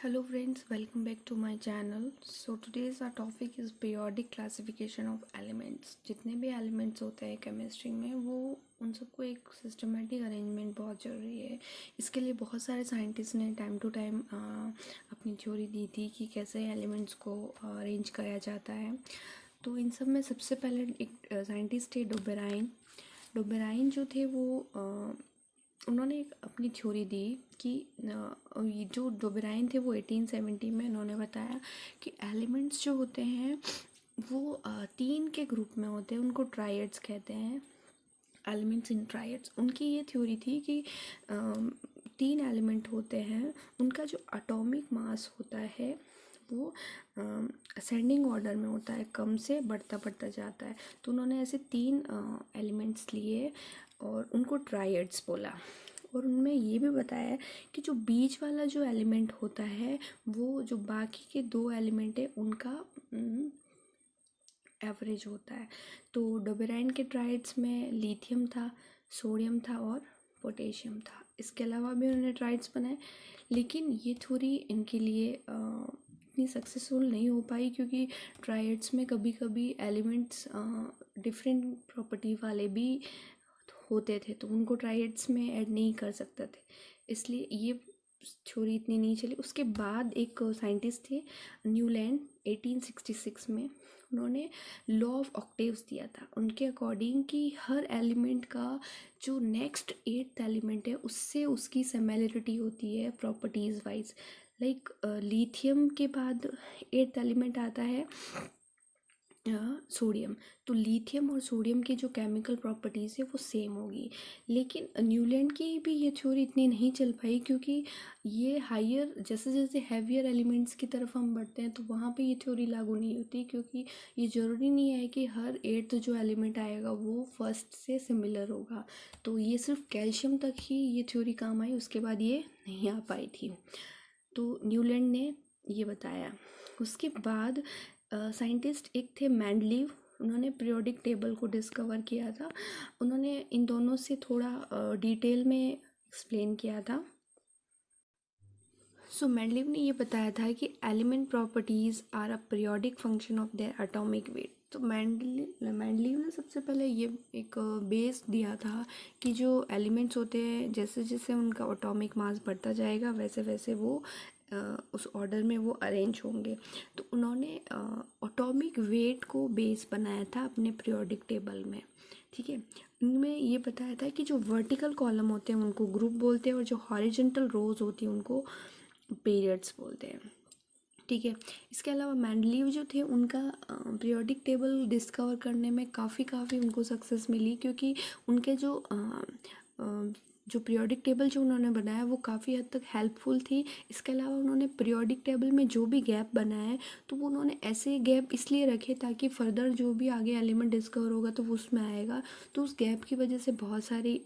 Hello friends, welcome back to my channel. So today's our topic is periodic classification of elements. जितने भी elements होते हैं chemistry में वो उन सबको एक सिस्टमेटिक अरेंजमेंट बहुत ज़रूरी है। इसके लिए बहुत सारे साइंटिस्ट ने टाइम टू टाइम अपनी थ्योरी दी थी कि कैसे एलिमेंट्स को अरेंज किया जाता है। तो इन सब में सबसे पहले एक साइंटिस्ट थे डोबेराइन। डोबेराइन जो थे वो उन्होंने एक अपनी थ्योरी दी कि ये जो डोबेराइन थे वो 1870 में उन्होंने बताया कि एलिमेंट्स जो होते हैं वो तीन के ग्रुप में होते हैं, उनको ट्राइड्स कहते हैं, एलिमेंट्स इन ट्राइड्स। उनकी ये थ्योरी थी कि तीन एलिमेंट होते हैं, उनका जो एटॉमिक मास होता है वो असेंडिंग ऑर्डर में होता है, कम से बढ़ता बढ़ता जाता है। तो उन्होंने ऐसे तीन एलिमेंट्स लिए और उनको ट्राइड्स बोला। और उनमें ये भी बताया कि जो बीच वाला जो एलिमेंट होता है वो जो बाकी के दो एलिमेंट है उनका एवरेज होता है। तो डोबेराइन के ट्राइड्स में लिथियम था, सोडियम था और पोटेशियम था। इसके अलावा भी उन्होंने ट्राइड्स बनाए, लेकिन ये थ्योरी इनके लिए इतनी सक्सेसफुल नहीं हो पाई क्योंकि ट्राइड्स में कभी कभी एलिमेंट्स डिफरेंट प्रॉपर्टी वाले भी होते थे, तो उनको ट्राइड्स में ऐड नहीं कर सकते थे, इसलिए ये थ्योरी इतनी नहीं चली। उसके बाद एक साइंटिस्ट थे न्यूलैंड 1866 में, उन्होंने लॉ ऑफ ऑक्टेव्स दिया था। उनके अकॉर्डिंग कि हर एलिमेंट का जो नेक्स्ट एट्थ एलिमेंट है उससे उसकी सिमिलरिटी होती है प्रॉपर्टीज़ वाइज। लाइक लिथियम के बाद एट्थ एलिमेंट आता है सोडियम, तो लिथियम और सोडियम की जो केमिकल प्रॉपर्टीज़ है वो सेम होगी। लेकिन न्यूलैंड की भी ये थ्योरी इतनी नहीं चल पाई क्योंकि ये हायर जैसे जैसे हैवियर एलिमेंट्स की तरफ हम बढ़ते हैं तो वहाँ पे ये थ्योरी लागू नहीं होती, क्योंकि ये ज़रूरी नहीं है कि हर एट्थ जो एलिमेंट आएगा वो फर्स्ट से सिमिलर होगा। तो ये सिर्फ कैल्शियम तक ही ये थ्योरी काम आई, उसके बाद ये नहीं आ पाई थी। तो न्यूलैंड ने ये बताया। उसके बाद साइंटिस्ट एक थे मेंडलीव, उन्होंने पीरियोडिक टेबल को डिस्कवर किया था। उन्होंने इन दोनों से थोड़ा डिटेल में एक्सप्लेन किया था। सो मेंडलीव ने ये बताया था कि element properties are a periodic function of their atomic weight. तो मेंडलीव ने सबसे पहले ये एक बेस दिया था कि जो एलिमेंट्स होते हैं जैसे जैसे उनका एटॉमिक मास बढ़ता जाएगा वैसे वैसे वो उस ऑर्डर में वो अरेंज होंगे। तो उन्होंने एटॉमिक वेट को बेस बनाया था अपने पीरियोडिक टेबल में। ठीक है, इनमें ये बताया था कि जो वर्टिकल कॉलम होते हैं उनको ग्रुप बोलते हैं और जो हॉरिजॉन्टल रोज होती हैं उनको पीरियड्स बोलते हैं। ठीक है, इसके अलावा मेंडलीव जो थे उनका पीरियोडिक टेबल डिस्कवर करने में काफ़ी उनको सक्सेस मिली, क्योंकि उनके जो पीरियोडिक टेबल जो उन्होंने बनाया वो काफ़ी हद तक हेल्पफुल थी। इसके अलावा उन्होंने पीरियोडिक टेबल में जो भी गैप बनाया है तो वो उन्होंने ऐसे गैप इसलिए रखे ताकि फर्दर जो भी आगे एलिमेंट डिस्कवर होगा तो वो उसमें आएगा। तो उस गैप की वजह से बहुत सारी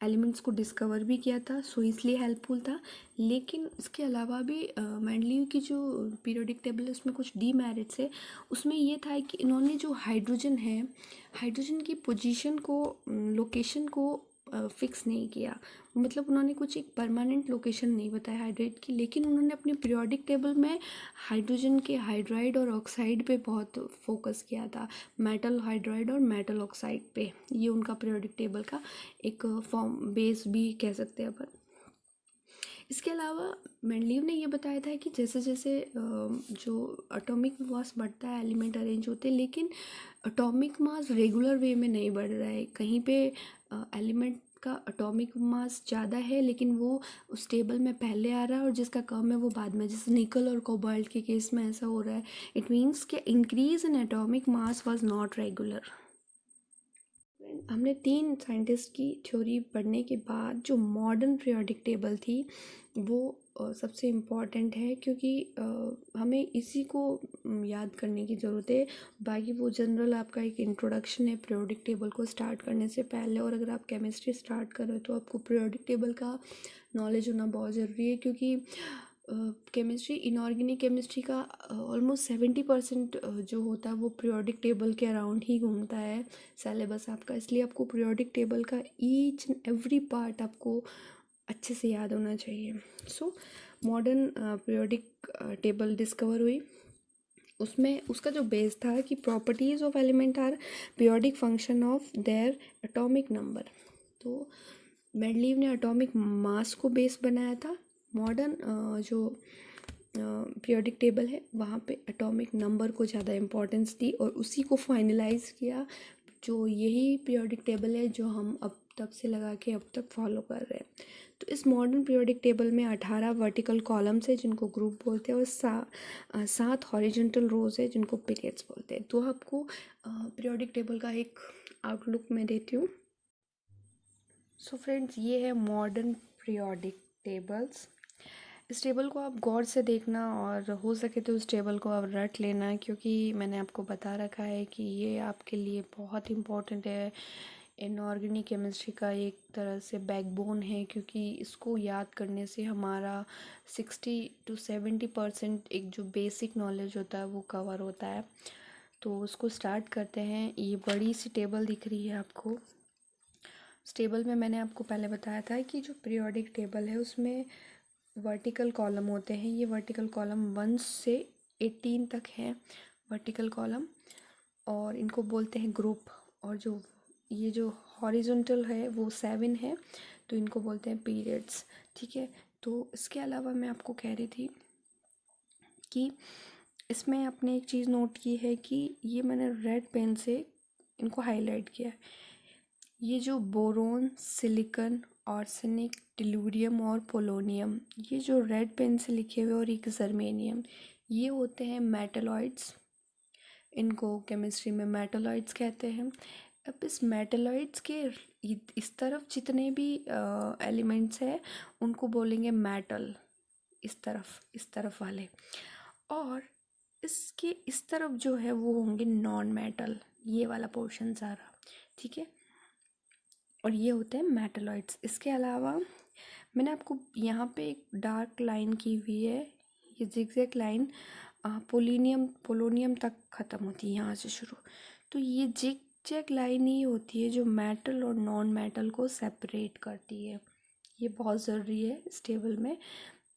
एलिमेंट्स को डिस्कवर भी किया था, सो इसलिए हेल्पफुल था। लेकिन इसके अलावा भी मेंडलीव की जो पीरियोडिक टेबल है उसमें कुछ डीमेरिट्स है। उसमें ये था कि इन्होंने जो हाइड्रोजन है, हाइड्रोजन की पोजीशन को, लोकेशन को फिक्स नहीं किया, मतलब उन्होंने कुछ एक परमानेंट लोकेशन नहीं बताया हाइड्रेट की। लेकिन उन्होंने अपने पीरियोडिक टेबल में हाइड्रोजन के हाइड्राइड और ऑक्साइड पे बहुत फोकस किया था, मेटल हाइड्राइड और मेटल ऑक्साइड पे। ये उनका पीरियोडिक टेबल का एक फॉर्म बेस भी कह सकते हैं अपन। इसके अलावा मेंडलीव ने ये बताया था कि जैसे जैसे जो एटॉमिक मास बढ़ता है एलिमेंट अरेंज होते हैं, लेकिन एटॉमिक मास रेगुलर वे में नहीं बढ़ रहा है। कहीं पे एलिमेंट का एटॉमिक मास ज़्यादा है लेकिन वो उस टेबल में पहले आ रहा है और जिसका कम है वो बाद में, जैसे निकल और कोबाल्ट के केस में ऐसा हो रहा है। इट मीन्स कि increase in atomic mass was not regular. हमने तीन साइंटिस्ट की थ्योरी पढ़ने के बाद जो मॉडर्न पीरियोडिक टेबल थी वो सबसे इम्पॉर्टेंट है, क्योंकि हमें इसी को याद करने की ज़रूरत है। बाकी वो जनरल आपका एक इंट्रोडक्शन है पीरियोडिक टेबल को स्टार्ट करने से पहले, और अगर आप केमिस्ट्री स्टार्ट कर रहे हो तो आपको पीरियोडिक टेबल का नॉलेज होना बहुत ज़रूरी है, क्योंकि केमिस्ट्री, इनऑर्गेनिक केमिस्ट्री का ऑलमोस्ट 70% जो होता है वो पीरियोडिक टेबल के अराउंड ही घूमता है सिलेबस आपका। इसलिए आपको पीरियोडिक टेबल का ईच एंड एवरी पार्ट आपको अच्छे से याद होना चाहिए। So modern periodic table discover हुई। उसमें उसका जो बेस था कि properties of element are periodic function of their atomic number. तो मेंडलीव ने एटॉमिक मास को बेस बनाया था। मॉडर्न जो पीरियोडिक टेबल है वहाँ पे एटॉमिक नंबर को ज़्यादा इम्पोर्टेंस दी और उसी को फाइनलाइज किया, जो यही पीरियोडिक टेबल है जो हम अब तब से लगा के अब तक फॉलो कर रहे हैं। तो इस मॉडर्न पीरियोडिक टेबल में 18 वर्टिकल कॉलम्स है जिनको ग्रुप बोलते हैं और 7 हॉरिजॉन्टल रोज है जिनको पीरियड्स बोलते हैं। तो आपको पीरियोडिक टेबल का एक आउटलुक मैं देती हूँ। सो फ्रेंड्स, ये है मॉडर्न पीरियोडिक टेबल्स। इस टेबल को आप गौर से देखना और हो सके तो इस टेबल को आप रट लेना, क्योंकि मैंने आपको बता रखा है कि ये आपके लिए बहुत इम्पोर्टेंट है। इनऑर्गेनिक केमिस्ट्री का एक तरह से बैकबोन है, क्योंकि इसको याद करने से हमारा 60 to 70% एक जो बेसिक नॉलेज होता है वो कवर होता है। तो उसको स्टार्ट करते हैं। ये बड़ी सी टेबल दिख रही है आपको। इस टेबल में मैंने आपको पहले बताया था कि जो पीरियोडिक टेबल है उसमें वर्टिकल कॉलम होते हैं। ये वर्टिकल कॉलम 1 से 18 तक हैं वर्टिकल कॉलम, और इनको बोलते हैं ग्रुप। और जो ये जो हॉरिजॉन्टल है वो 7 है, तो इनको बोलते हैं पीरियड्स। ठीक है। तो इसके अलावा मैं आपको कह रही थी कि इसमें आपने एक चीज़ नोट की है कि ये मैंने रेड पेन से इनको हाईलाइट किया है। ये जो बोरोन, सिलिकॉन, आर्सेनिक, टेलुरियम और पोलोनियम, ये जो रेड पेन से लिखे हुए, और एक जर्मेनियम, ये होते हैं मेटलॉइड्स। इनको केमिस्ट्री में मेटलॉइड्स कहते हैं। अब इस मेटलॉइड्स के इस तरफ जितने भी एलिमेंट्स हैं उनको बोलेंगे मेटल, इस तरफ वाले। और इसके इस तरफ जो है वो होंगे नॉन मेटल, ये वाला पोर्शन सारा। ठीक है। और ये होते हैं मेटलॉइड्स। इसके अलावा मैंने आपको यहाँ पे एक डार्क लाइन की हुई है, ये जिगजैग लाइन पोलोनियम तक ख़त्म होती है, यहाँ से शुरू। तो ये जिगजैग लाइन ही होती है जो मेटल और नॉन मेटल को सेपरेट करती है। ये बहुत ज़रूरी है इस टेबल में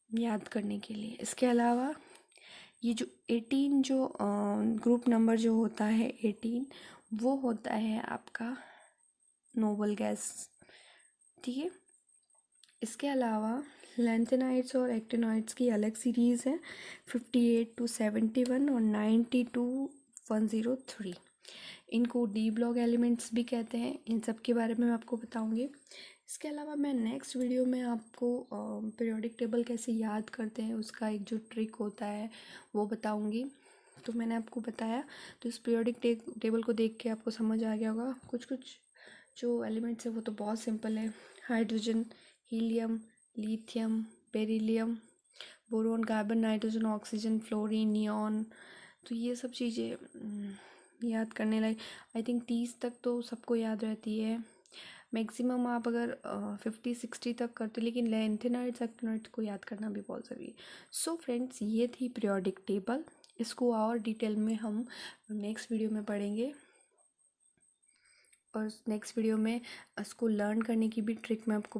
याद करने के लिए। इसके अलावा ये जो 18 जो ग्रुप नंबर जो होता है 18, वो होता है आपका नोबल गैस। ठीक है। इसके अलावा लैंथेनाइड्स और एक्टिनॉइड्स की अलग सीरीज़ है, 58 to 71 और 90 to 103। इनको डी ब्लॉक एलिमेंट्स भी कहते हैं। इन सब के बारे में मैं आपको बताऊंगी। इसके अलावा मैं नेक्स्ट वीडियो में आपको पीरियोडिक टेबल कैसे याद करते हैं उसका एक जो ट्रिक होता है वो बताऊंगी। तो मैंने आपको बताया, तो इस पीरियोडिक टेबल को देख के आपको समझ आ गया होगा। कुछ कुछ जो एलिमेंट्स है वो तो बहुत सिंपल है। Hydrogen, helium, lithium, beryllium, boron, carbon, nitrogen, oxygen, fluorine, neon. तो ये सब चीज़ें याद करने लायक, आई थिंक 30 तक तो सबको याद रहती है। मैक्सिमम आप अगर 50-60 तक करते, लेकिन लैंथेनाइड्स एक्टिनॉइड्स को याद करना भी बहुत ज़रूरी है। सो फ्रेंड्स, ये थी पीरियोडिक टेबल। इसको और डिटेल में हम नेक्स्ट वीडियो में पढ़ेंगे, और नेक्स्ट वीडियो में इसको लर्न करने की भी ट्रिक मैं आपको